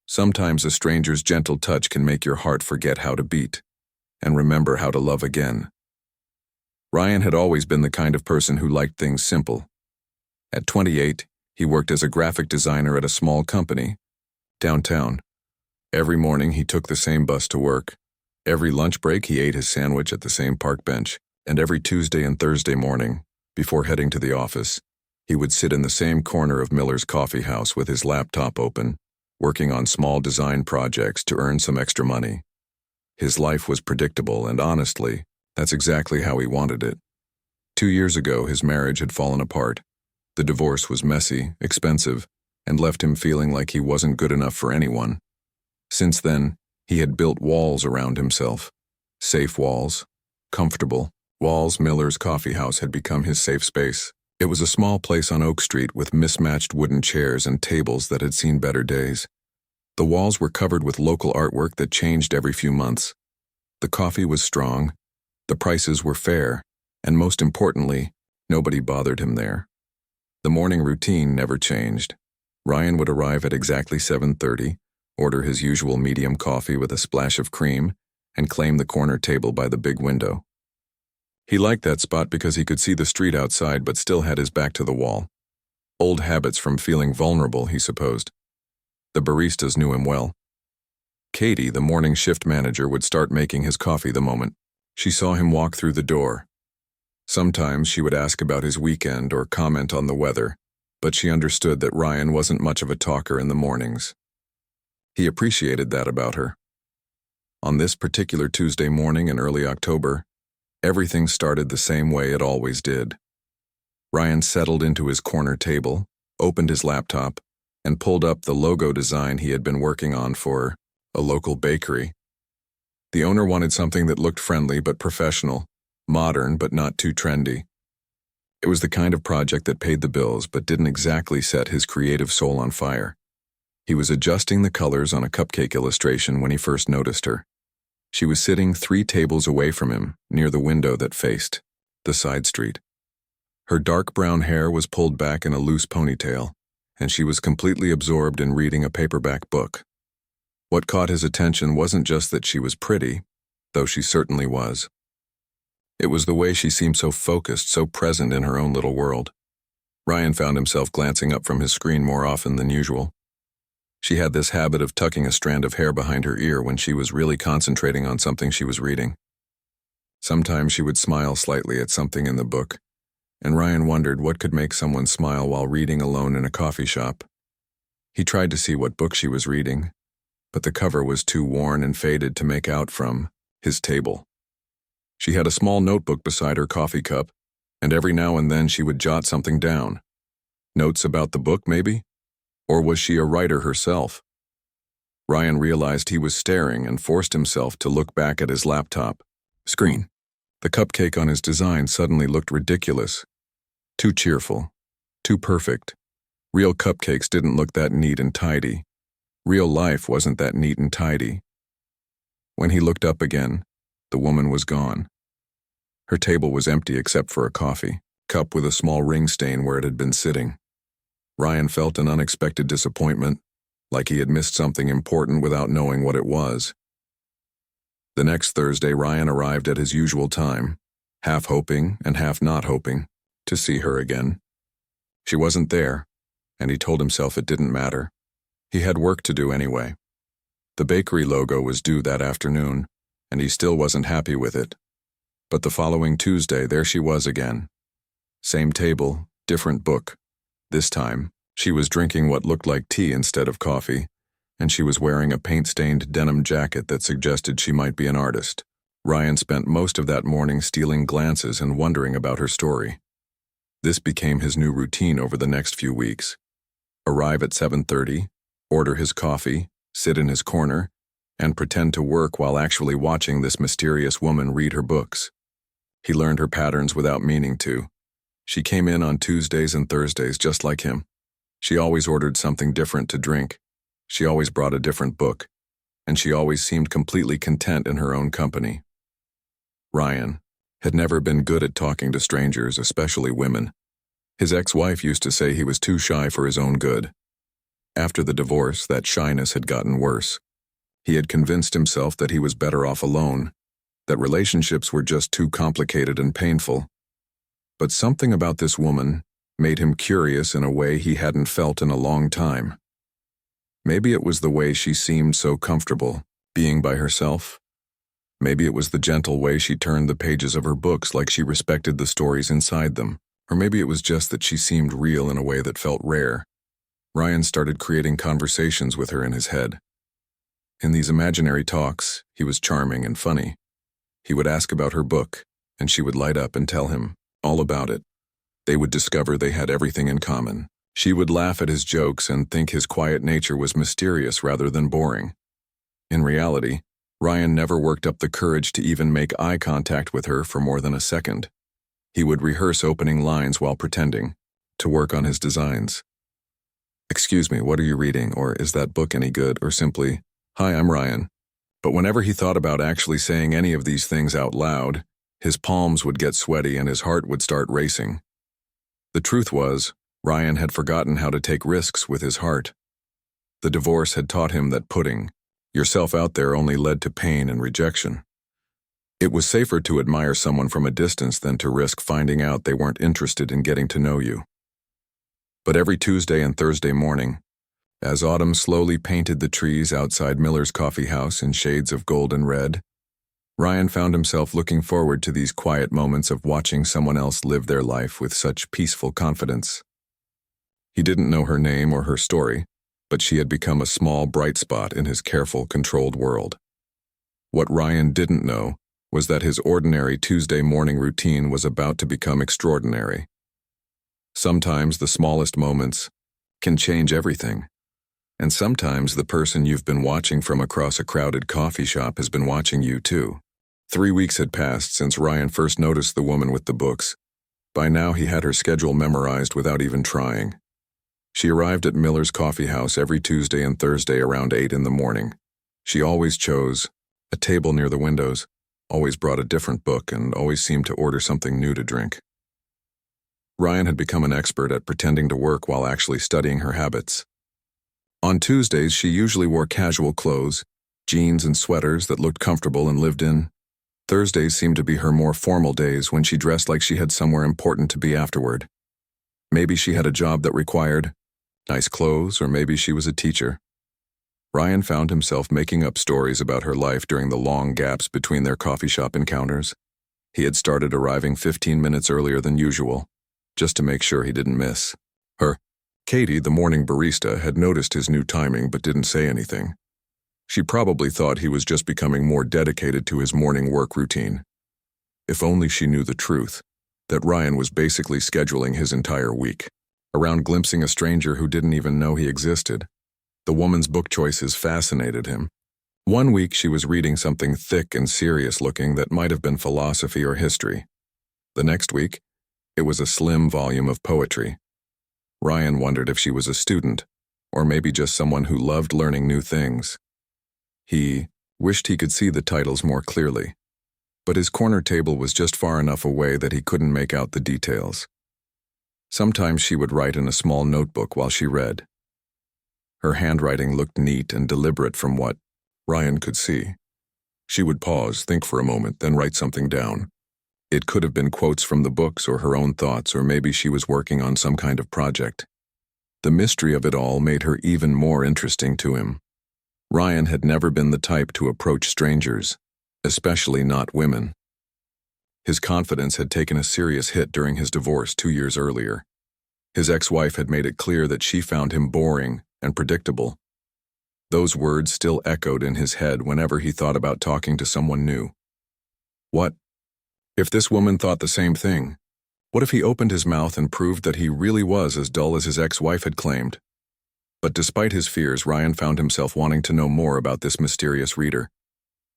Sometimes a stranger's gentle touch can make your heart forget how to beat and remember how to love again. Ryan had always been the kind of person who liked things simple. At 28, he worked as a graphic designer at a small company downtown. Every morning he took the same bus to work. Every lunch break he ate his sandwich at the same park bench, and every Tuesday and Thursday morning, before heading to the office, he would sit in the same corner of Miller's coffee house with his laptop open, working on small design projects to earn some extra money. His life was predictable, and honestly, that's exactly how he wanted it. 2 years ago, his marriage had fallen apart. The divorce was messy, expensive, and left him feeling like he wasn't good enough for anyone. Since then, he had built walls around himself. Safe walls, comfortable walls. Miller's coffee house had become his safe space. It was a small place on Oak Street with mismatched wooden chairs and tables that had seen better days. The walls were covered with local artwork that changed every few months. The coffee was strong, the prices were fair, and most importantly, nobody bothered him there. The morning routine never changed. Ryan would arrive at exactly 7:30, order his usual medium coffee with a splash of cream, and claim the corner table by the big window. He liked that spot because he could see the street outside but still had his back to the wall. Old habits from feeling vulnerable, he supposed. The baristas knew him well. Katie, the morning shift manager, would start making his coffee the moment she saw him walk through the door. Sometimes she would ask about his weekend or comment on the weather, but she understood that Ryan wasn't much of a talker in the mornings. He appreciated that about her. On this particular Tuesday morning in early October, everything started the same way it always did. Ryan settled into his corner table, opened his laptop, and pulled up the logo design he had been working on for a local bakery. The owner wanted something that looked friendly but professional, modern but not too trendy. It was the kind of project that paid the bills but didn't exactly set his creative soul on fire. He was adjusting the colors on a cupcake illustration when he first noticed her. She was sitting 3 tables away from him, near the window that faced the side street. Her dark brown hair was pulled back in a loose ponytail, and she was completely absorbed in reading a paperback book. What caught his attention wasn't just that she was pretty, though she certainly was. It was the way she seemed so focused, so present in her own little world. Ryan found himself glancing up from his screen more often than usual. She had this habit of tucking a strand of hair behind her ear when she was really concentrating on something she was reading. Sometimes she would smile slightly at something in the book, and Ryan wondered what could make someone smile while reading alone in a coffee shop. He tried to see what book she was reading, but the cover was too worn and faded to make out from his table. She had a small notebook beside her coffee cup, and every now and then she would jot something down. Notes about the book, maybe? Or was she a writer herself? Ryan realized he was staring and forced himself to look back at his laptop screen. The cupcake on his design suddenly looked ridiculous. Too cheerful. Too perfect. Real cupcakes didn't look that neat and tidy. Real life wasn't that neat and tidy. When he looked up again, the woman was gone. Her table was empty except for a coffee cup with a small ring stain where it had been sitting. Ryan felt an unexpected disappointment, like he had missed something important without knowing what it was. The next Thursday, Ryan arrived at his usual time, half hoping and half not hoping to see her again. She wasn't there, and he told himself it didn't matter. He had work to do anyway. The bakery logo was due that afternoon, and he still wasn't happy with it. But the following Tuesday, there she was again. Same table, different book. This time, she was drinking what looked like tea instead of coffee, and she was wearing a paint-stained denim jacket that suggested she might be an artist. Ryan spent most of that morning stealing glances and wondering about her story. This became his new routine over the next few weeks. Arrive at 7:30, order his coffee, sit in his corner, and pretend to work while actually watching this mysterious woman read her books. He learned her patterns without meaning to. She came in on Tuesdays and Thursdays just like him. She always ordered something different to drink. She always brought a different book, and she always seemed completely content in her own company. Ryan had never been good at talking to strangers, especially women. His ex-wife used to say he was too shy for his own good. After the divorce, that shyness had gotten worse. He had convinced himself that he was better off alone, that relationships were just too complicated and painful. But something about this woman made him curious in a way he hadn't felt in a long time. Maybe it was the way she seemed so comfortable, being by herself. Maybe it was the gentle way she turned the pages of her books like she respected the stories inside them. Or maybe it was just that she seemed real in a way that felt rare. Ryan started creating conversations with her in his head. In these imaginary talks, he was charming and funny. He would ask about her book, and she would light up and tell him all about it. They would discover they had everything in common. She would laugh at his jokes and think his quiet nature was mysterious rather than boring. In reality, Ryan never worked up the courage to even make eye contact with her for more than a second. He would rehearse opening lines while pretending to work on his designs. "Excuse me, what are you reading?" Or "Is that book any good?" Or simply, "Hi, I'm Ryan." But whenever he thought about actually saying any of these things out loud, his palms would get sweaty and his heart would start racing. The truth was, Ryan had forgotten how to take risks with his heart. The divorce had taught him that putting yourself out there only led to pain and rejection. It was safer to admire someone from a distance than to risk finding out they weren't interested in getting to know you. But every Tuesday and Thursday morning, as autumn slowly painted the trees outside Miller's coffee house in shades of gold and red, Ryan found himself looking forward to these quiet moments of watching someone else live their life with such peaceful confidence. He didn't know her name or her story, but she had become a small bright spot in his careful, controlled world. What Ryan didn't know was that his ordinary Tuesday morning routine was about to become extraordinary. Sometimes the smallest moments can change everything. And sometimes the person you've been watching from across a crowded coffee shop has been watching you too. 3 weeks had passed since Ryan first noticed the woman with the books. By now he had her schedule memorized without even trying. She arrived at Miller's coffee house every Tuesday and Thursday around 8 in the morning. She always chose a table near the windows, always brought a different book, and always seemed to order something new to drink. Ryan had become an expert at pretending to work while actually studying her habits. On Tuesdays, she usually wore casual clothes, jeans and sweaters that looked comfortable and lived in. Thursdays seemed to be her more formal days when she dressed like she had somewhere important to be afterward. Maybe she had a job that required nice clothes, or maybe she was a teacher. Ryan found himself making up stories about her life during the long gaps between their coffee shop encounters. He had started arriving 15 minutes earlier than usual, just to make sure he didn't miss her. Katie, the morning barista, had noticed his new timing but didn't say anything. She probably thought he was just becoming more dedicated to his morning work routine. If only she knew the truth, that Ryan was basically scheduling his entire week around glimpsing a stranger who didn't even know he existed. The woman's book choices fascinated him. One week she was reading something thick and serious-looking that might have been philosophy or history. The next week, it was a slim volume of poetry. Ryan wondered if she was a student, or maybe just someone who loved learning new things. He wished he could see the titles more clearly, but his corner table was just far enough away that he couldn't make out the details. Sometimes she would write in a small notebook while she read. Her handwriting looked neat and deliberate from what Ryan could see. She would pause, think for a moment, then write something down. It could have been quotes from the books or her own thoughts, or maybe she was working on some kind of project. The mystery of it all made her even more interesting to him. Ryan had never been the type to approach strangers, especially not women. His confidence had taken a serious hit during his divorce 2 years earlier. His ex-wife had made it clear that she found him boring and predictable. Those words still echoed in his head whenever he thought about talking to someone new. What if this woman thought the same thing? What if he opened his mouth and proved that he really was as dull as his ex-wife had claimed? But despite his fears, Ryan found himself wanting to know more about this mysterious reader.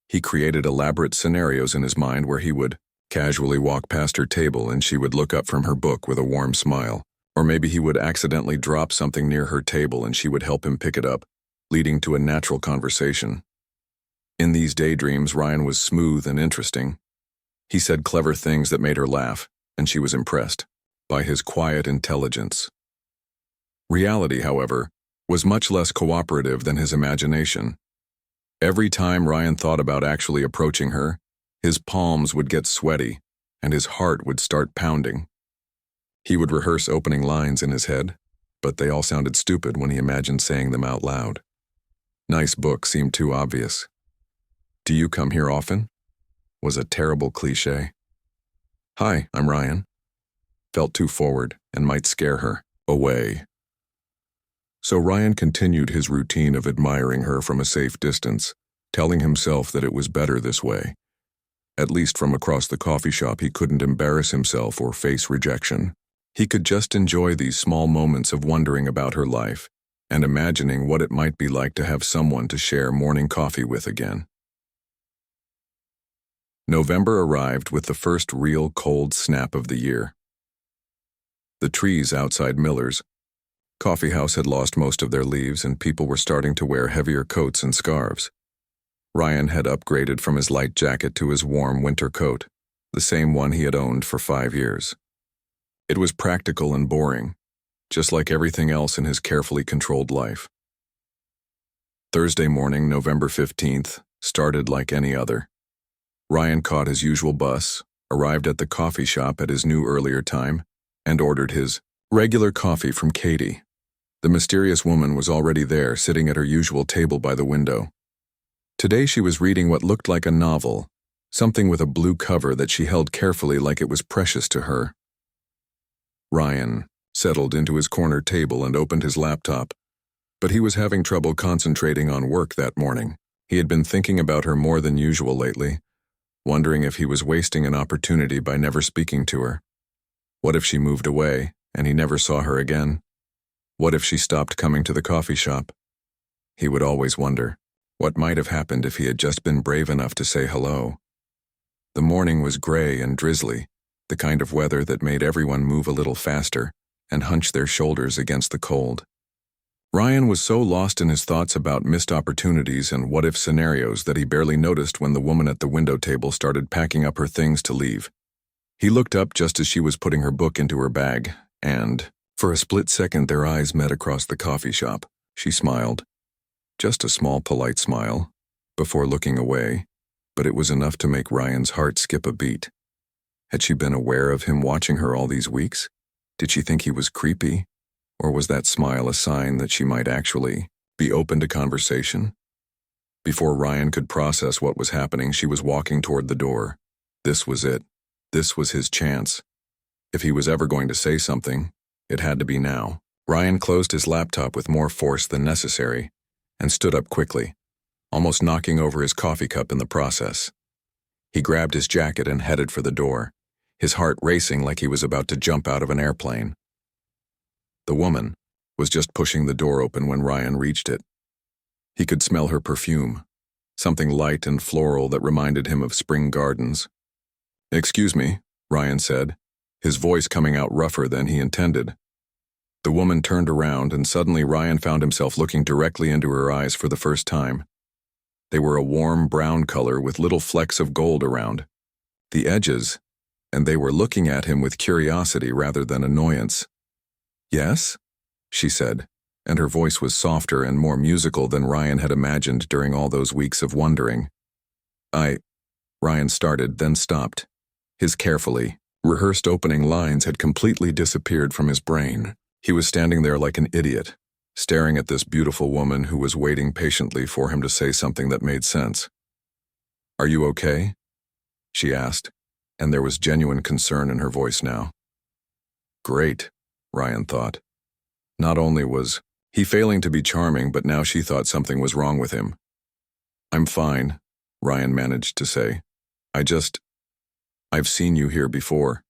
He created elaborate scenarios in his mind where he would casually walk past her table and she would look up from her book with a warm smile. Or maybe he would accidentally drop something near her table and she would help him pick it up, leading to a natural conversation. In these daydreams, Ryan was smooth and interesting. He said clever things that made her laugh, and she was impressed by his quiet intelligence. Reality, however, was much less cooperative than his imagination. Every time Ryan thought about actually approaching her, his palms would get sweaty and his heart would start pounding. He would rehearse opening lines in his head, but they all sounded stupid when he imagined saying them out loud. Nice book seemed too obvious. Do you come here often? Was a terrible cliché. Hi, I'm Ryan. Felt too forward and might scare her away. So Ryan continued his routine of admiring her from a safe distance, telling himself that it was better this way. At least from across the coffee shop he couldn't embarrass himself or face rejection. He could just enjoy these small moments of wondering about her life and imagining what it might be like to have someone to share morning coffee with again. November arrived with the first real cold snap of the year. The trees outside Miller's coffee house had lost most of their leaves and people were starting to wear heavier coats and scarves. Ryan had upgraded from his light jacket to his warm winter coat, the same one he had owned for 5 years. It was practical and boring, just like everything else in his carefully controlled life. Thursday morning, November 15th, started like any other. Ryan caught his usual bus, arrived at the coffee shop at his new earlier time, and ordered his regular coffee from Katie. The mysterious woman was already there, sitting at her usual table by the window. Today she was reading what looked like a novel, something with a blue cover that she held carefully like it was precious to her. Ryan settled into his corner table and opened his laptop, but he was having trouble concentrating on work that morning. He had been thinking about her more than usual lately, wondering if he was wasting an opportunity by never speaking to her. What if she moved away and he never saw her again? What if she stopped coming to the coffee shop? He would always wonder what might have happened if he had just been brave enough to say hello. The morning was gray and drizzly, the kind of weather that made everyone move a little faster and hunch their shoulders against the cold. Ryan was so lost in his thoughts about missed opportunities and what-if scenarios that he barely noticed when the woman at the window table started packing up her things to leave. He looked up just as she was putting her book into her bag, and, for a split second, their eyes met across the coffee shop. She smiled. Just a small, polite smile, before looking away, but it was enough to make Ryan's heart skip a beat. Had she been aware of him watching her all these weeks? Did she think he was creepy? Or was that smile a sign that she might actually be open to conversation? Before Ryan could process what was happening, she was walking toward the door. This was it. This was his chance. If he was ever going to say something, it had to be now. Ryan closed his laptop with more force than necessary and stood up quickly, almost knocking over his coffee cup in the process. He grabbed his jacket and headed for the door, his heart racing like he was about to jump out of an airplane. The woman was just pushing the door open when Ryan reached it. He could smell her perfume, something light and floral that reminded him of spring gardens. "Excuse me," Ryan said, his voice coming out rougher than he intended. The woman turned around, and suddenly Ryan found himself looking directly into her eyes for the first time. They were a warm brown color with little flecks of gold around the edges, and they were looking at him with curiosity rather than annoyance. "Yes?" she said, and her voice was softer and more musical than Ryan had imagined during all those weeks of wondering. Ryan started, then stopped. His carefully rehearsed opening lines had completely disappeared from his brain. He was standing there like an idiot, staring at this beautiful woman who was waiting patiently for him to say something that made sense. "Are you okay?" she asked, and there was genuine concern in her voice now. Great, Ryan thought. Not only was he failing to be charming, but now she thought something was wrong with him. "I'm fine," Ryan managed to say. I've seen you here before.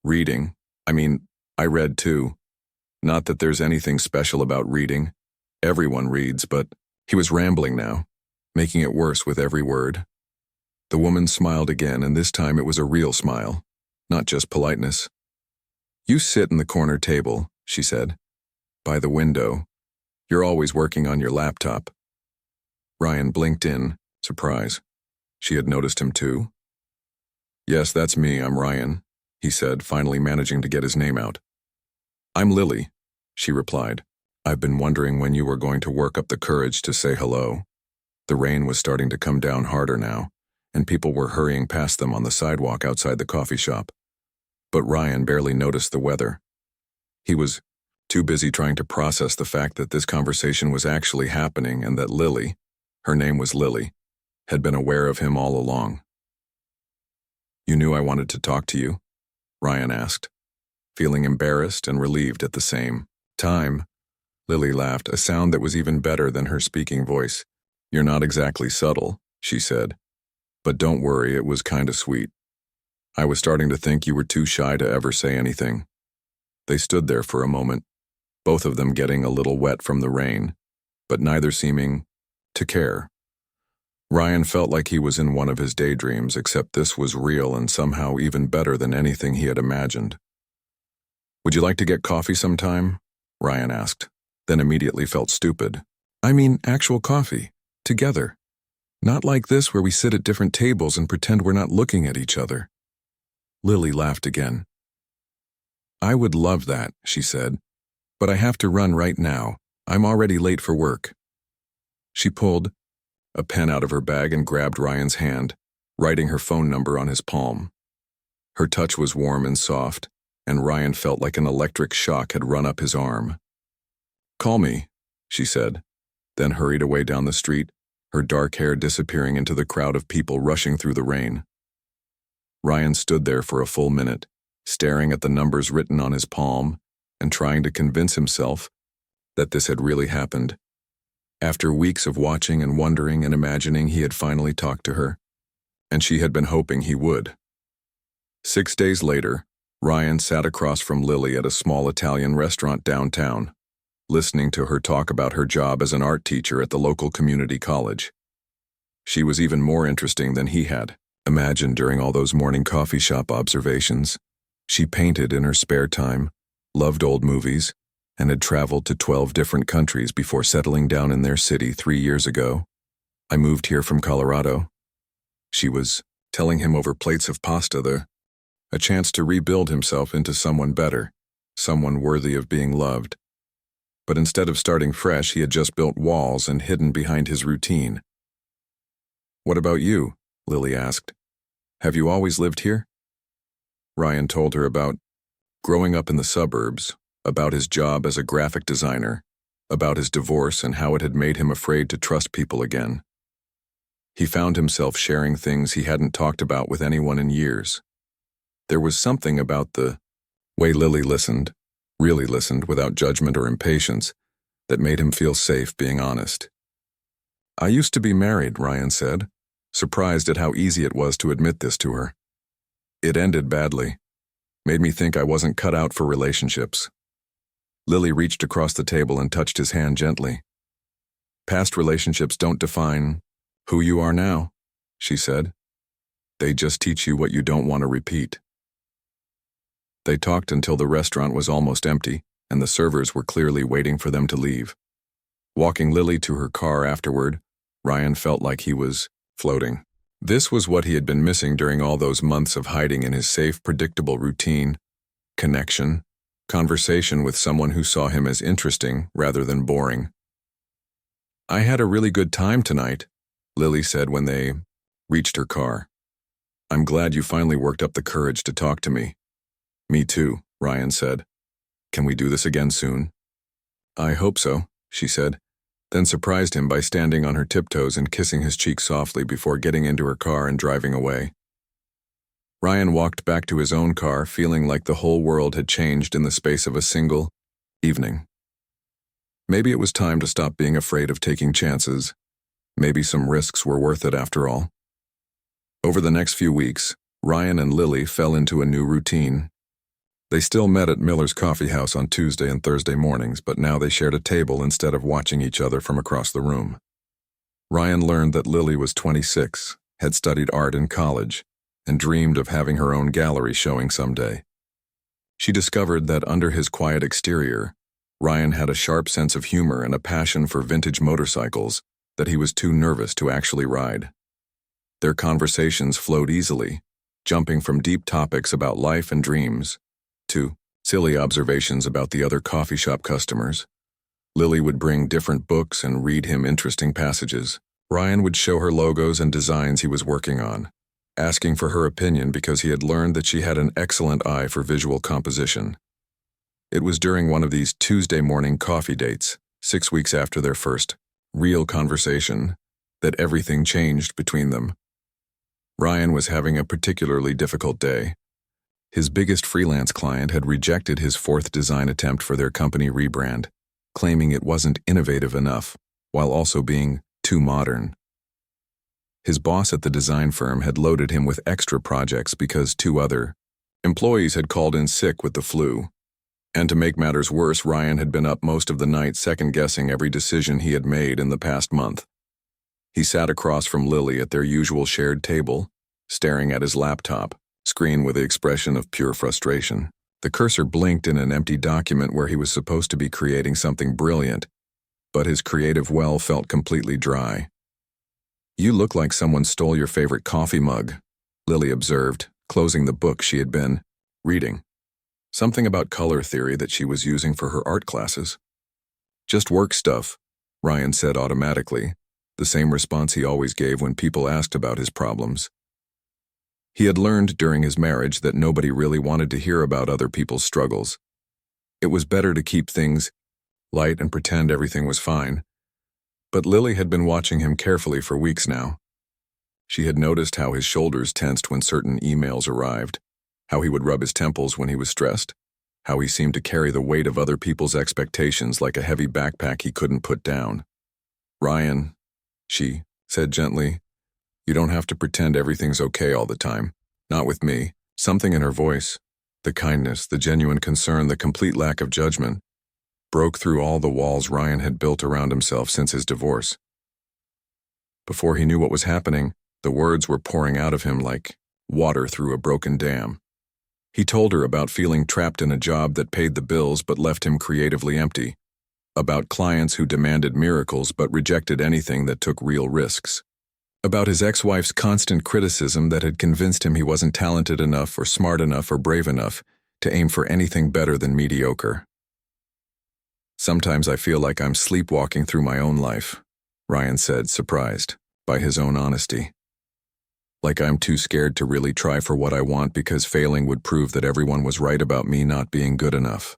Reading. I read too. Not that there's anything special about reading. Everyone reads, but..." He was rambling now, making it worse with every word. The woman smiled again, and this time it was a real smile, not just politeness. "You sit in the corner table," she said, "by the window. You're always working on your laptop." Ryan blinked in surprise. She had noticed him too. "Yes, that's me, I'm Ryan," he said, finally managing to get his name out. "I'm Lily," she replied. I've been wondering when you were going to work up the courage to say hello. The rain was starting to come down harder now, and people were hurrying past them on the sidewalk outside the coffee shop. But Ryan barely noticed the weather. He was too busy trying to process the fact that this conversation was actually happening and that Lily, her name was Lily, had been aware of him all along. "You knew I wanted to talk to you?" Ryan asked, feeling embarrassed and relieved at the same time. Lily laughed, a sound that was even better than her speaking voice. "You're not exactly subtle," she said. "But don't worry, it was kinda sweet. I was starting to think you were too shy to ever say anything." They stood there for a moment, both of them getting a little wet from the rain, but neither seeming to care. Ryan felt like he was in one of his daydreams, except this was real and somehow even better than anything he had imagined. "Would you like to get coffee sometime?" Ryan asked, then immediately felt stupid. "I mean actual coffee, together. Not like this where we sit at different tables and pretend we're not looking at each other." Lily laughed again. "I would love that," she said, "but I have to run right now. I'm already late for work." She pulled a pen out of her bag and grabbed Ryan's hand, writing her phone number on his palm. Her touch was warm and soft, and Ryan felt like an electric shock had run up his arm. "Call me," she said, then hurried away down the street, her dark hair disappearing into the crowd of people rushing through the rain. Ryan stood there for a full minute, staring at the numbers written on his palm and trying to convince himself that this had really happened. After weeks of watching and wondering and imagining, he had finally talked to her, and she had been hoping he would. 6 days later, Ryan sat across from Lily at a small Italian restaurant downtown, listening to her talk about her job as an art teacher at the local community college. She was even more interesting than he had imagined during all those morning coffee shop observations. She painted in her spare time, loved old movies, and had traveled to 12 different countries before settling down in their city 3 years ago. "I moved here from Colorado." She was telling him over plates of pasta, a chance to rebuild himself into someone better, someone worthy of being loved. But instead of starting fresh, he had just built walls and hidden behind his routine. "What about you?" Lily asked. "Have you always lived here?" Ryan told her about growing up in the suburbs, about his job as a graphic designer, about his divorce and how it had made him afraid to trust people again. He found himself sharing things he hadn't talked about with anyone in years. There was something about the way Lily listened, really listened without judgment or impatience, that made him feel safe being honest. "I used to be married," Ryan said, surprised at how easy it was to admit this to her. "It ended badly. Made me think I wasn't cut out for relationships." Lily reached across the table and touched his hand gently. "Past relationships don't define who you are now," she said. "They just teach you what you don't want to repeat." They talked until the restaurant was almost empty, and the servers were clearly waiting for them to leave. Walking Lily to her car afterward, Ryan felt like he was floating. This was what he had been missing during all those months of hiding in his safe, predictable routine: connection, conversation with someone who saw him as interesting rather than boring. "I had a really good time tonight," Lily said when they reached her car. "I'm glad you finally worked up the courage to talk to me." "Me too," Ryan said. "Can we do this again soon?" "I hope so," she said, then surprised him by standing on her tiptoes and kissing his cheek softly before getting into her car and driving away. Ryan walked back to his own car, feeling like the whole world had changed in the space of a single evening. Maybe it was time to stop being afraid of taking chances. Maybe some risks were worth it after all. Over the next few weeks, Ryan and Lily fell into a new routine. They still met at Miller's Coffee House on Tuesday and Thursday mornings, but now they shared a table instead of watching each other from across the room. Ryan learned that Lily was 26, had studied art in college, and dreamed of having her own gallery showing someday. She discovered that under his quiet exterior, Ryan had a sharp sense of humor and a passion for vintage motorcycles that he was too nervous to actually ride. Their conversations flowed easily, jumping from deep topics about life and dreams to silly observations about the other coffee shop customers. Lily would bring different books and read him interesting passages. Ryan would show her logos and designs he was working on, asking for her opinion because he had learned that she had an excellent eye for visual composition. It was during one of these Tuesday morning coffee dates, 6 weeks after their first real conversation, that everything changed between them. Ryan was having a particularly difficult day. His biggest freelance client had rejected his fourth design attempt for their company rebrand, claiming it wasn't innovative enough, while also being too modern. His boss at the design firm had loaded him with extra projects because 2 other employees had called in sick with the flu. And to make matters worse, Ryan had been up most of the night second-guessing every decision he had made in the past month. He sat across from Lily at their usual shared table, staring at his laptop screen with the expression of pure frustration. The cursor blinked in an empty document where he was supposed to be creating something brilliant, but his creative well felt completely dry. "You look like someone stole your favorite coffee mug," Lily observed, closing the book she had been reading. Something about color theory that she was using for her art classes. "Just work stuff," Ryan said automatically, the same response he always gave when people asked about his problems. He had learned during his marriage that nobody really wanted to hear about other people's struggles. It was better to keep things light and pretend everything was fine. But Lily had been watching him carefully for weeks now. She had noticed how his shoulders tensed when certain emails arrived, how he would rub his temples when he was stressed, how he seemed to carry the weight of other people's expectations like a heavy backpack he couldn't put down. "Ryan," she said gently, "you don't have to pretend everything's okay all the time. Not with me." Something in her voice, the kindness, the genuine concern, the complete lack of judgment, broke through all the walls Ryan had built around himself since his divorce. Before he knew what was happening, the words were pouring out of him like water through a broken dam. He told her about feeling trapped in a job that paid the bills but left him creatively empty, about clients who demanded miracles but rejected anything that took real risks, about his ex-wife's constant criticism that had convinced him he wasn't talented enough or smart enough or brave enough to aim for anything better than mediocre. "Sometimes I feel like I'm sleepwalking through my own life," Ryan said, surprised by his own honesty. "Like I'm too scared to really try for what I want because failing would prove that everyone was right about me not being good enough."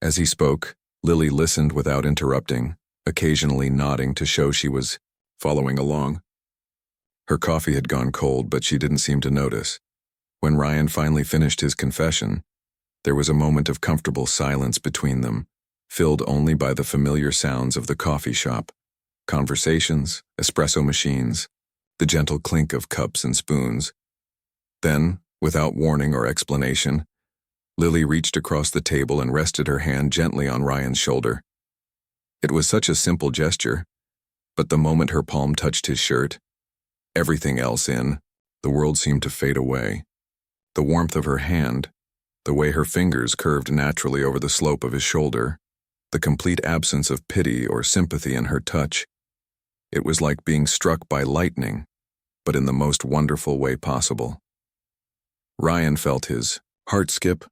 As he spoke, Lily listened without interrupting, occasionally nodding to show she was following along. Her coffee had gone cold, but she didn't seem to notice. When Ryan finally finished his confession, there was a moment of comfortable silence between them, filled only by the familiar sounds of the coffee shop, conversations, espresso machines, the gentle clink of cups and spoons. Then, without warning or explanation, Lily reached across the table and rested her hand gently on Ryan's shoulder. It was such a simple gesture, but the moment her palm touched his shirt, everything else in the world seemed to fade away. The warmth of her hand, the way her fingers curved naturally over the slope of his shoulder, the complete absence of pity or sympathy in her touch. It was like being struck by lightning, but in the most wonderful way possible. Ryan felt his heart skip,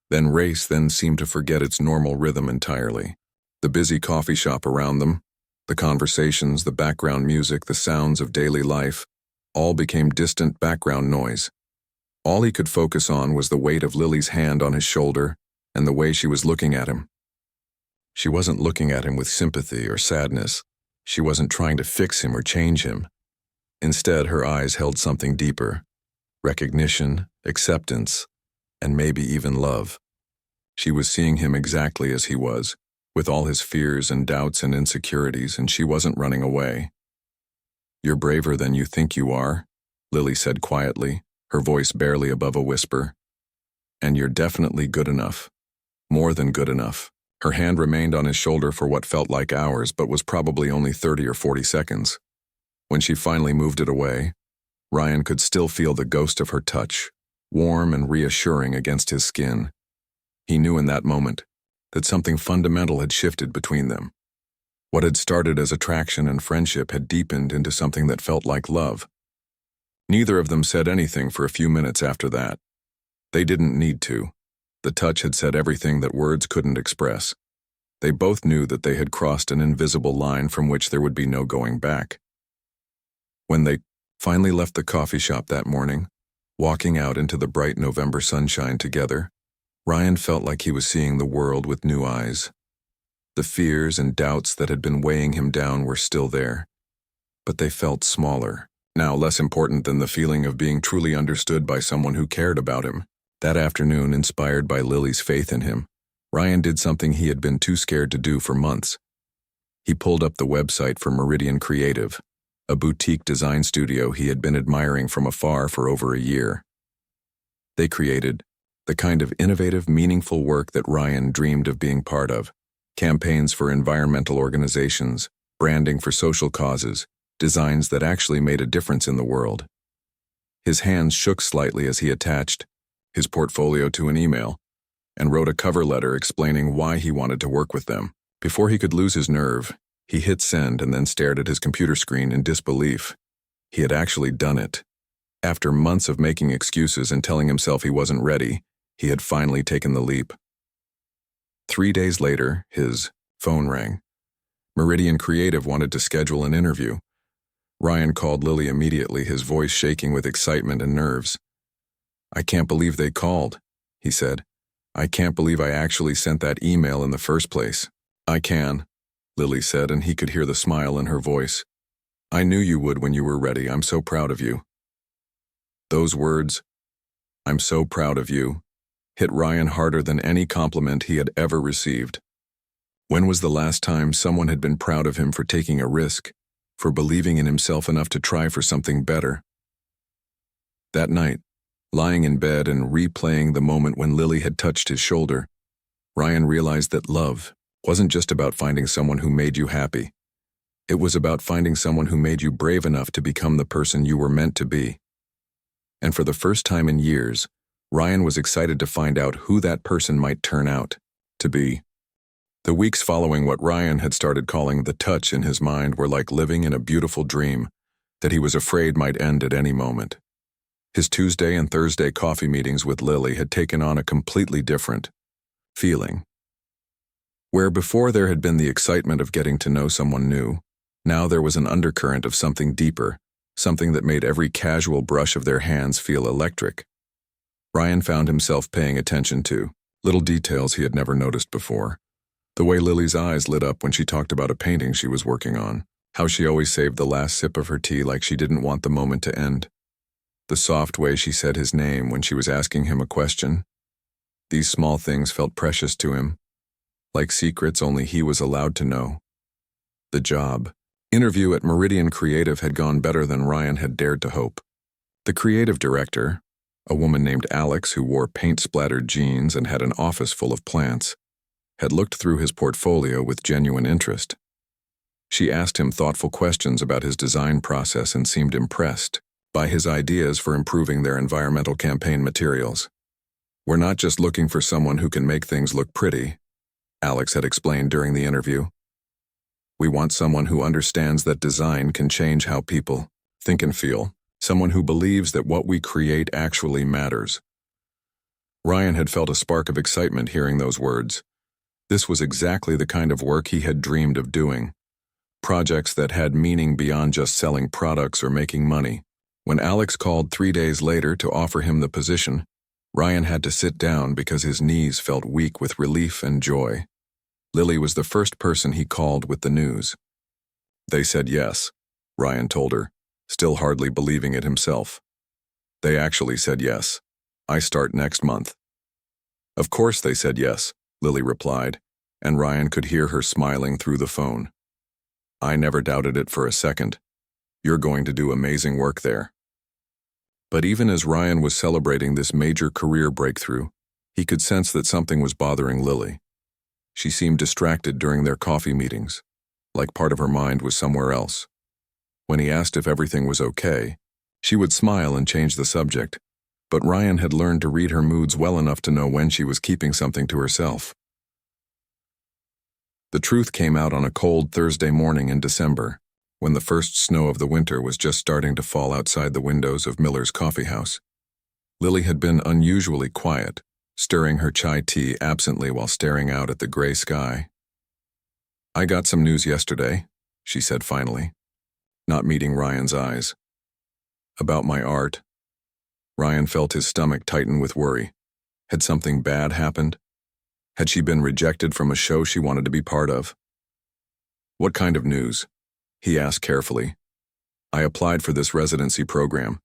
then race, then seemed to forget its normal rhythm entirely. The busy coffee shop around them, the conversations, the background music, the sounds of daily life, all became distant background noise. All he could focus on was the weight of Lily's hand on his shoulder and the way she was looking at him. She wasn't looking at him with sympathy or sadness. She wasn't trying to fix him or change him. Instead, her eyes held something deeper: recognition, acceptance, and maybe even love. She was seeing him exactly as he was, with all his fears and doubts and insecurities, and she wasn't running away. "You're braver than you think you are," Lily said quietly, her voice barely above a whisper. "And you're definitely good enough. More than good enough." Her hand remained on his shoulder for what felt like hours, but was probably only 30 or 40 seconds. When she finally moved it away, Ryan could still feel the ghost of her touch, warm and reassuring against his skin. He knew in that moment that something fundamental had shifted between them. What had started as attraction and friendship had deepened into something that felt like love. Neither of them said anything for a few minutes after that. They didn't need to. The touch had said everything that words couldn't express. They both knew that they had crossed an invisible line from which there would be no going back. When they finally left the coffee shop that morning, walking out into the bright November sunshine together, Ryan felt like he was seeing the world with new eyes. The fears and doubts that had been weighing him down were still there, but they felt smaller, now less important than the feeling of being truly understood by someone who cared about him. That afternoon, inspired by Lily's faith in him, Ryan did something he had been too scared to do for months. He pulled up the website for Meridian Creative, a boutique design studio he had been admiring from afar for over a year. They created the kind of innovative, meaningful work that Ryan dreamed of being part of: campaigns for environmental organizations, branding for social causes, designs that actually made a difference in the world. His hands shook slightly as he attached his portfolio to an email and wrote a cover letter explaining why he wanted to work with them. Before he could lose his nerve, he hit send and then stared at his computer screen in disbelief. He had actually done it. After months of making excuses and telling himself he wasn't ready, he had finally taken the leap. 3 days later, his phone rang. Meridian Creative wanted to schedule an interview. Ryan called Lily immediately, his voice shaking with excitement and nerves. "I can't believe they called," he said. "I can't believe I actually sent that email in the first place." "I can," Lily said, and he could hear the smile in her voice. "I knew you would when you were ready. I'm so proud of you." Those words, "I'm so proud of you," hit Ryan harder than any compliment he had ever received. When was the last time someone had been proud of him for taking a risk, for believing in himself enough to try for something better? That night, lying in bed and replaying the moment when Lily had touched his shoulder, Ryan realized that love wasn't just about finding someone who made you happy. It was about finding someone who made you brave enough to become the person you were meant to be. And for the first time in years, Ryan was excited to find out who that person might turn out to be. The weeks following what Ryan had started calling the touch in his mind were like living in a beautiful dream that he was afraid might end at any moment. His Tuesday and Thursday coffee meetings with Lily had taken on a completely different feeling. Where before there had been the excitement of getting to know someone new, now there was an undercurrent of something deeper, something that made every casual brush of their hands feel electric. Ryan found himself paying attention to little details he had never noticed before. The way Lily's eyes lit up when she talked about a painting she was working on, how she always saved the last sip of her tea like she didn't want the moment to end. The soft way she said his name when she was asking him a question. These small things felt precious to him, like secrets only he was allowed to know. The job interview at Meridian Creative had gone better than Ryan had dared to hope. The creative director, a woman named Alex who wore paint-splattered jeans and had an office full of plants, had looked through his portfolio with genuine interest. She asked him thoughtful questions about his design process and seemed impressed by his ideas for improving their environmental campaign materials. "We're not just looking for someone who can make things look pretty," Alex had explained during the interview. "We want someone who understands that design can change how people think and feel, someone who believes that what we create actually matters." Ryan had felt a spark of excitement hearing those words. This was exactly the kind of work he had dreamed of doing. Projects that had meaning beyond just selling products or making money. When Alex called 3 days later to offer him the position, Ryan had to sit down because his knees felt weak with relief and joy. Lily was the first person he called with the news. "They said yes," Ryan told her, still hardly believing it himself. "They actually said yes. I start next month." "Of course they said yes," Lily replied, and Ryan could hear her smiling through the phone. "I never doubted it for a second. You're going to do amazing work there." But even as Ryan was celebrating this major career breakthrough, he could sense that something was bothering Lily. She seemed distracted during their coffee meetings, like part of her mind was somewhere else. When he asked if everything was okay, she would smile and change the subject, but Ryan had learned to read her moods well enough to know when she was keeping something to herself. The truth came out on a cold Thursday morning in December, when the first snow of the winter was just starting to fall outside the windows of Miller's coffee house. Lily had been unusually quiet, stirring her chai tea absently while staring out at the gray sky. I got some news yesterday, she said finally, not meeting Ryan's eyes. About my art. Ryan felt his stomach tighten with worry. Had something bad happened? Had she been rejected from a show she wanted to be part of? What kind of news? He asked carefully. I applied for this residency program.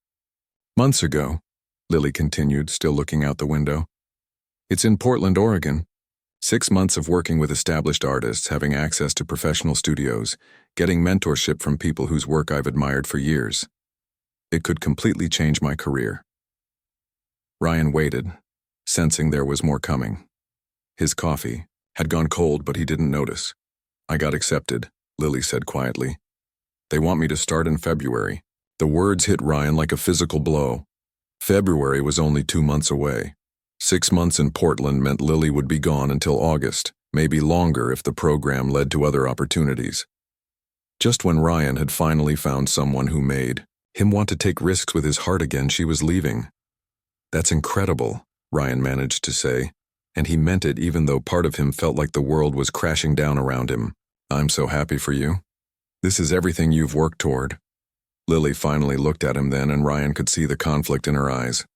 Months ago, Lily continued, still looking out the window. It's in Portland, Oregon. 6 months of working with established artists, having access to professional studios, getting mentorship from people whose work I've admired for years. It could completely change my career. Ryan waited, sensing there was more coming. His coffee had gone cold, but he didn't notice. I got accepted, Lily said quietly. They want me to start in February. The words hit Ryan like a physical blow. February was only 2 months away. 6 months in Portland meant Lily would be gone until August, maybe longer if the program led to other opportunities. Just when Ryan had finally found someone who made him want to take risks with his heart again, she was leaving. That's incredible, Ryan managed to say, and he meant it even though part of him felt like the world was crashing down around him. I'm so happy for you. This is everything you've worked toward. Lily finally looked at him then, and Ryan could see the conflict in her eyes.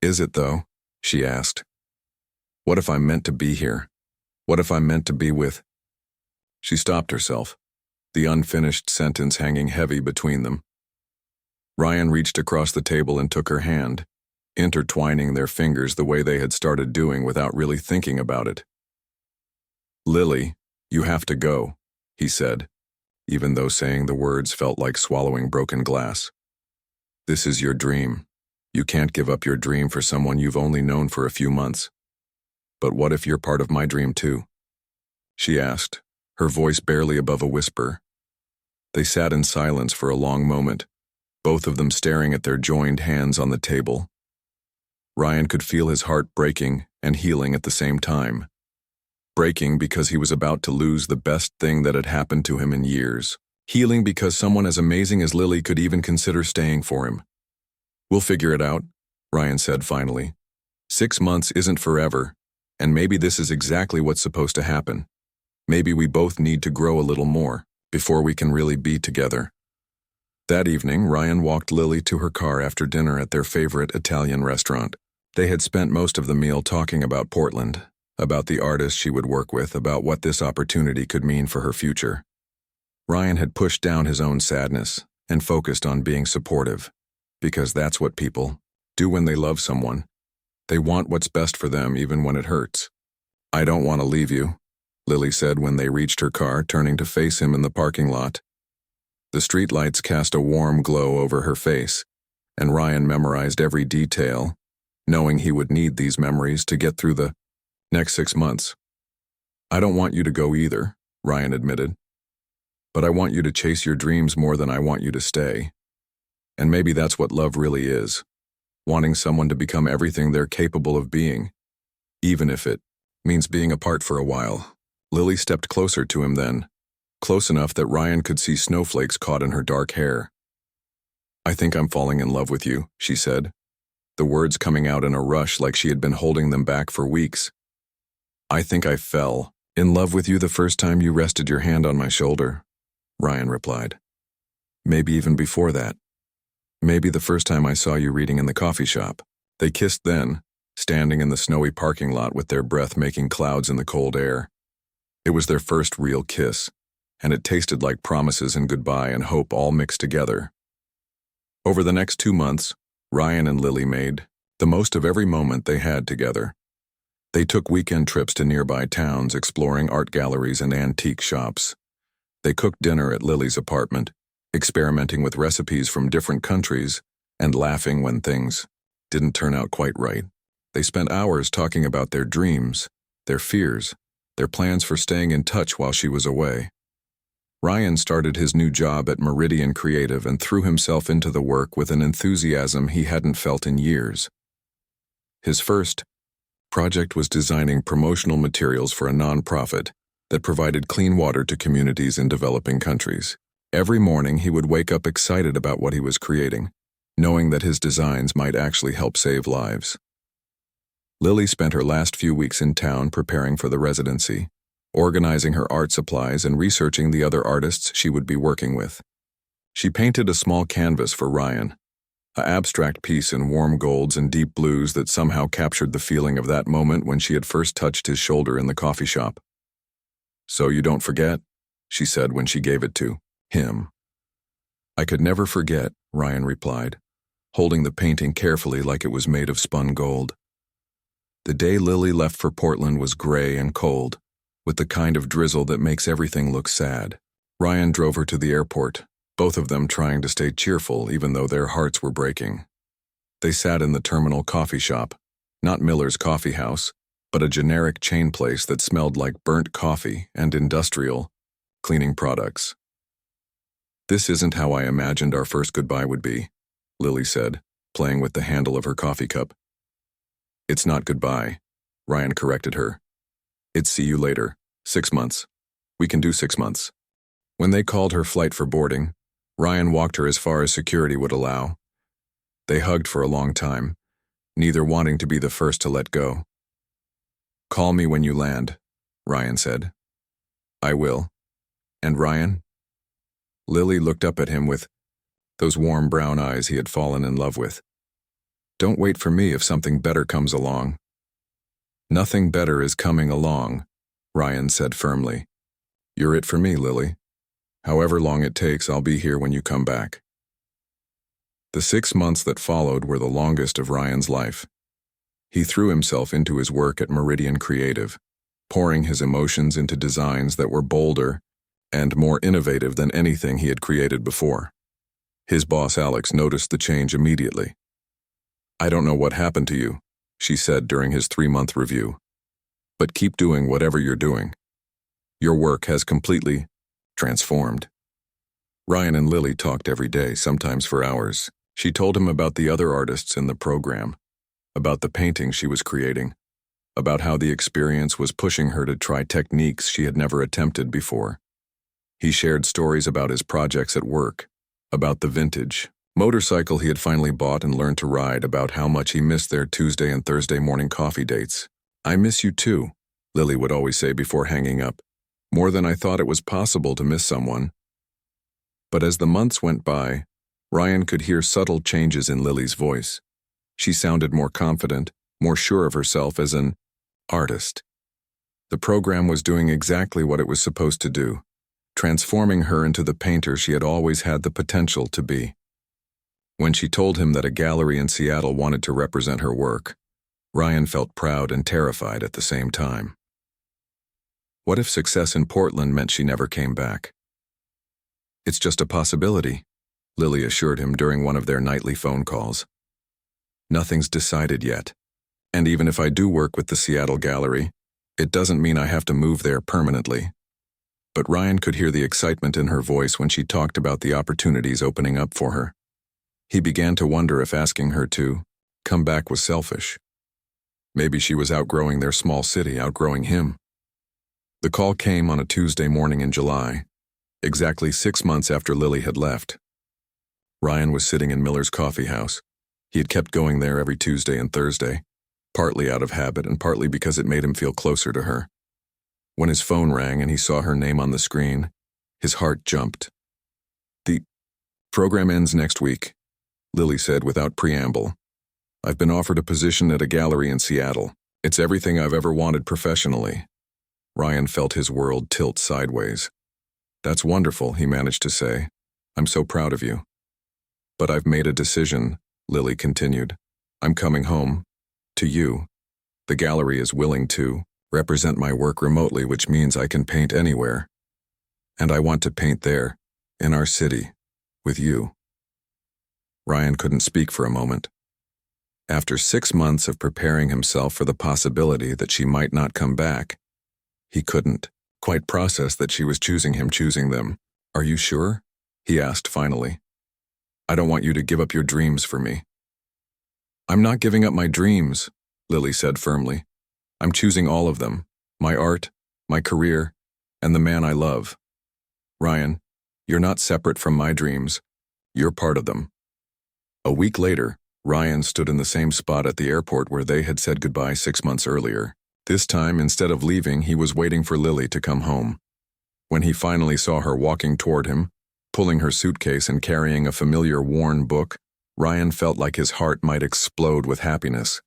Is it, though? She asked. What if I'm meant to be here? What if I'm meant to be with... She stopped herself, the unfinished sentence hanging heavy between them. Ryan reached across the table and took her hand, intertwining their fingers the way they had started doing without really thinking about it. Lily, you have to go, he said, even though saying the words felt like swallowing broken glass. This is your dream. You can't give up your dream for someone you've only known for a few months. But what if you're part of my dream too? She asked, her voice barely above a whisper. They sat in silence for a long moment, both of them staring at their joined hands on the table. Ryan could feel his heart breaking and healing at the same time. Breaking because he was about to lose the best thing that had happened to him in years. Healing because someone as amazing as Lily could even consider staying for him. We'll figure it out, Ryan said finally. 6 months isn't forever, and maybe this is exactly what's supposed to happen. Maybe we both need to grow a little more before we can really be together. That evening, Ryan walked Lily to her car after dinner at their favorite Italian restaurant. They had spent most of the meal talking about Portland, about the artists she would work with, about what this opportunity could mean for her future. Ryan had pushed down his own sadness and focused on being supportive, because that's what people do when they love someone. They want what's best for them even when it hurts. I don't want to leave you, Lily said when they reached her car, turning to face him in the parking lot. The streetlights cast a warm glow over her face, and Ryan memorized every detail, knowing he would need these memories to get through the next 6 months. I don't want you to go either, Ryan admitted. But I want you to chase your dreams more than I want you to stay. And maybe that's what love really is, wanting someone to become everything they're capable of being, even if it means being apart for a while. Lily stepped closer to him then, close enough that Ryan could see snowflakes caught in her dark hair. I think I'm falling in love with you, she said, the words coming out in a rush like she had been holding them back for weeks. I think I fell in love with you the first time you rested your hand on my shoulder, Ryan replied. Maybe even before that. Maybe the first time I saw you reading in the coffee shop. They kissed then, standing in the snowy parking lot with their breath making clouds in the cold air. It was their first real kiss, and it tasted like promises and goodbye and hope all mixed together. Over the next 2 months, Ryan and Lily made the most of every moment they had together. They took weekend trips to nearby towns, exploring art galleries and antique shops. They cooked dinner at Lily's apartment, experimenting with recipes from different countries and laughing when things didn't turn out quite right. They spent hours talking about their dreams, their fears, their plans for staying in touch while she was away. Ryan started his new job at Meridian Creative and threw himself into the work with an enthusiasm he hadn't felt in years. His first project was designing promotional materials for a nonprofit that provided clean water to communities in developing countries. Every morning he would wake up excited about what he was creating, knowing that his designs might actually help save lives. Lily spent her last few weeks in town preparing for the residency, organizing her art supplies and researching the other artists she would be working with. She painted a small canvas for Ryan, an abstract piece in warm golds and deep blues that somehow captured the feeling of that moment when she had first touched his shoulder in the coffee shop. "So you don't forget?" she said when she gave it to him. "I could never forget," Ryan replied, holding the painting carefully like it was made of spun gold. The day Lily left for Portland was gray and cold, with the kind of drizzle that makes everything look sad. Ryan drove her to the airport, both of them trying to stay cheerful even though their hearts were breaking. They sat in the terminal coffee shop, not Miller's Coffee House, but a generic chain place that smelled like burnt coffee and industrial cleaning products. "This isn't how I imagined our first goodbye would be," Lily said, playing with the handle of her coffee cup. "It's not goodbye," Ryan corrected her. "It's see you later. 6 months. We can do 6 months." When they called her flight for boarding, Ryan walked her as far as security would allow. They hugged for a long time, neither wanting to be the first to let go. "Call me when you land," Ryan said. "I will. And Ryan?" Lily looked up at him with those warm brown eyes he had fallen in love with. "Don't wait for me if something better comes along." "Nothing better is coming along," Ryan said firmly. "You're it for me, Lily. However long it takes, I'll be here when you come back." The 6 months that followed were the longest of Ryan's life. He threw himself into his work at Meridian Creative, pouring his emotions into designs that were bolder and more innovative than anything he had created before. His boss Alex noticed the change immediately. "I don't know what happened to you," she said during his 3-month review, "but keep doing whatever you're doing. Your work has completely transformed." Ryan and Lily talked every day, sometimes for hours. She told him about the other artists in the program, about the paintings she was creating, about how the experience was pushing her to try techniques she had never attempted before. He shared stories about his projects at work, about the vintage motorcycle he had finally bought and learned to ride, about how much he missed their Tuesday and Thursday morning coffee dates. "I miss you too," Lily would always say before hanging up, "more than I thought it was possible to miss someone." But as the months went by, Ryan could hear subtle changes in Lily's voice. She sounded more confident, more sure of herself as an artist. The program was doing exactly what it was supposed to do, transforming her into the painter she had always had the potential to be. When she told him that a gallery in Seattle wanted to represent her work, Ryan felt proud and terrified at the same time. What if success in Portland meant she never came back? "It's just a possibility," Lily assured him during one of their nightly phone calls. "Nothing's decided yet. And even if I do work with the Seattle gallery, it doesn't mean I have to move there permanently." But Ryan could hear the excitement in her voice when she talked about the opportunities opening up for her. He began to wonder if asking her to come back was selfish. Maybe she was outgrowing their small city, outgrowing him. The call came on a Tuesday morning in July, exactly 6 months after Lily had left. Ryan was sitting in Miller's Coffee House. He had kept going there every Tuesday and Thursday, partly out of habit and partly because it made him feel closer to her. When his phone rang and he saw her name on the screen, his heart jumped. "The program ends next week," Lily said without preamble. "I've been offered a position at a gallery in Seattle. It's everything I've ever wanted professionally." Ryan felt his world tilt sideways. "That's wonderful," he managed to say. "I'm so proud of you." "But I've made a decision," Lily continued. "I'm coming home. To you. The gallery is willing to represent my work remotely, which means I can paint anywhere. And I want to paint there, in our city, with you." Ryan couldn't speak for a moment. After 6 months of preparing himself for the possibility that she might not come back, he couldn't quite process that she was choosing him, choosing them. "Are you sure?" he asked finally. "I don't want you to give up your dreams for me." "I'm not giving up my dreams," Lily said firmly. "I'm choosing all of them, my art, my career, and the man I love. Ryan, you're not separate from my dreams. You're part of them." A week later, Ryan stood in the same spot at the airport where they had said goodbye 6 months earlier. This time, instead of leaving, he was waiting for Lily to come home. When he finally saw her walking toward him, pulling her suitcase and carrying a familiar worn book, Ryan felt like his heart might explode with happiness.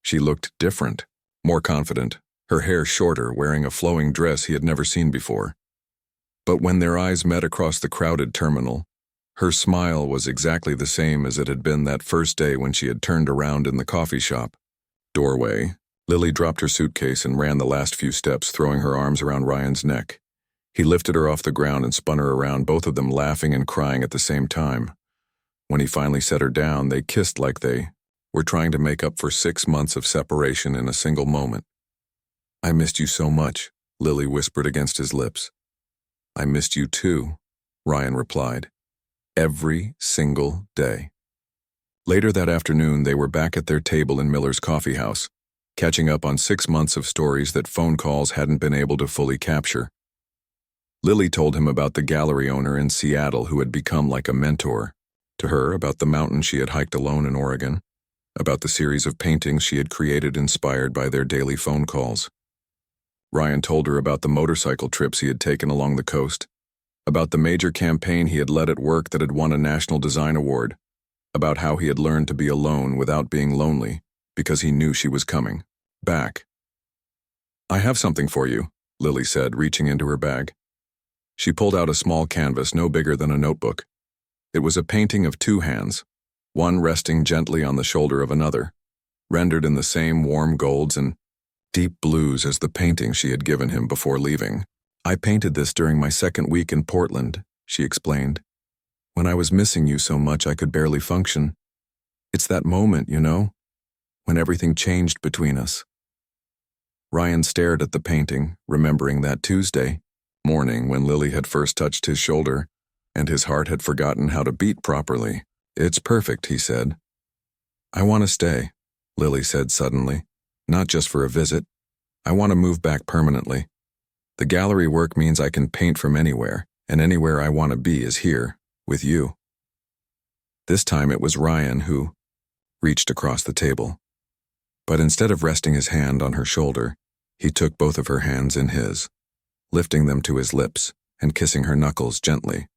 She looked different, more confident, her hair shorter, wearing a flowing dress he had never seen before. But when their eyes met across the crowded terminal, her smile was exactly the same as it had been that first day when she had turned around in the coffee shop. Doorway, Lily dropped her suitcase and ran the last few steps, throwing her arms around Ryan's neck. He lifted her off the ground and spun her around, both of them laughing and crying at the same time. When he finally set her down, they kissed like they were trying to make up for 6 months of separation in a single moment. "I missed you so much," Lily whispered against his lips. "I missed you too," Ryan replied. "Every single day." Later that afternoon, they were back at their table in Miller's coffee house, catching up on 6 months of stories that phone calls hadn't been able to fully capture. Lily told him about the gallery owner in Seattle who had become like a mentor to her, about the mountain she had hiked alone in Oregon, about the series of paintings she had created inspired by their daily phone calls. Ryan told her about the motorcycle trips he had taken along the coast, about the major campaign he had led at work that had won a National Design Award, about how he had learned to be alone without being lonely because he knew she was coming back. "I have something for you," Lily said, reaching into her bag. She pulled out a small canvas no bigger than a notebook. It was a painting of 2 hands, one resting gently on the shoulder of another, rendered in the same warm golds and deep blues as the painting she had given him before leaving. "I painted this during my 2nd week in Portland," she explained. "When I was missing you so much I could barely function. It's that moment, you know, when everything changed between us." Ryan stared at the painting, remembering that Tuesday morning when Lily had first touched his shoulder, and his heart had forgotten how to beat properly. "It's perfect," he said. "I want to stay," Lily said suddenly. "Not just for a visit. I want to move back permanently. The gallery work means I can paint from anywhere, and anywhere I want to be is here, with you." This time it was Ryan who reached across the table. But instead of resting his hand on her shoulder, he took both of her hands in his, lifting them to his lips and kissing her knuckles gently.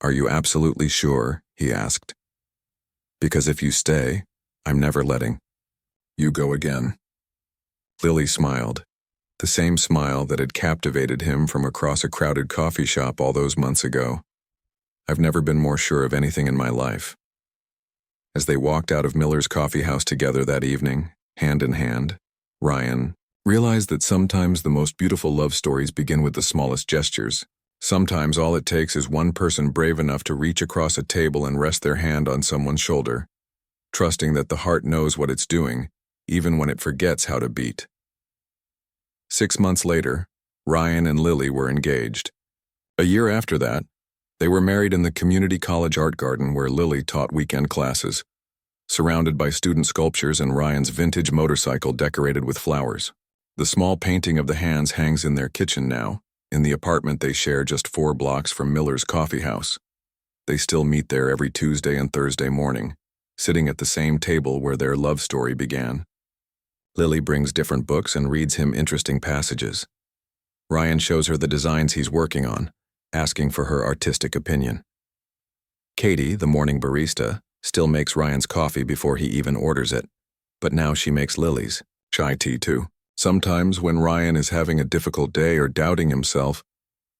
"Are you absolutely sure?" he asked. "Because if you stay, I'm never letting you go again." Lily smiled, the same smile that had captivated him from across a crowded coffee shop all those months ago. "I've never been more sure of anything in my life." As they walked out of Miller's coffee house together that evening, hand in hand, Ryan realized that sometimes the most beautiful love stories begin with the smallest gestures. Sometimes all it takes is one person brave enough to reach across a table and rest their hand on someone's shoulder, trusting that the heart knows what it's doing, even when it forgets how to beat. 6 months later, Ryan and Lily were engaged. A year after that, they were married in the community college art garden where Lily taught weekend classes, surrounded by student sculptures and Ryan's vintage motorcycle decorated with flowers. The small painting of the hands hangs in their kitchen now, in the apartment they share just 4 blocks from Miller's coffee house. They still meet there every Tuesday and Thursday morning, sitting at the same table where their love story began. Lily brings different books and reads him interesting passages. Ryan shows her the designs he's working on, asking for her artistic opinion. Katie, the morning barista, still makes Ryan's coffee before he even orders it, but now she makes Lily's chai tea too. Sometimes when Ryan is having a difficult day or doubting himself,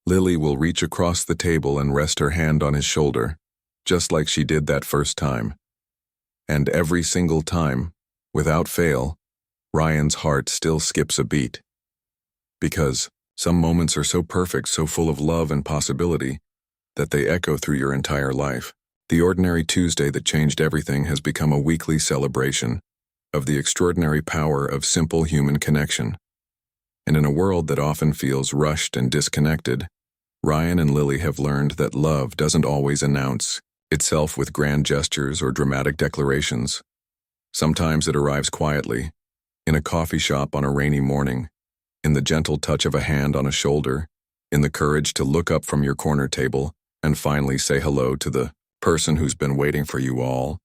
Lily will reach across the table and rest her hand on his shoulder, just like she did that first time. And every single time, without fail, Ryan's heart still skips a beat. Because some moments are so perfect, so full of love and possibility, that they echo through your entire life. The ordinary Tuesday that changed everything has become a weekly celebration of the extraordinary power of simple human connection. And in a world that often feels rushed and disconnected, Ryan and Lily have learned that love doesn't always announce itself with grand gestures or dramatic declarations. Sometimes it arrives quietly, in a coffee shop on a rainy morning, in the gentle touch of a hand on a shoulder, in the courage to look up from your corner table and finally say hello to the person who's been waiting for you all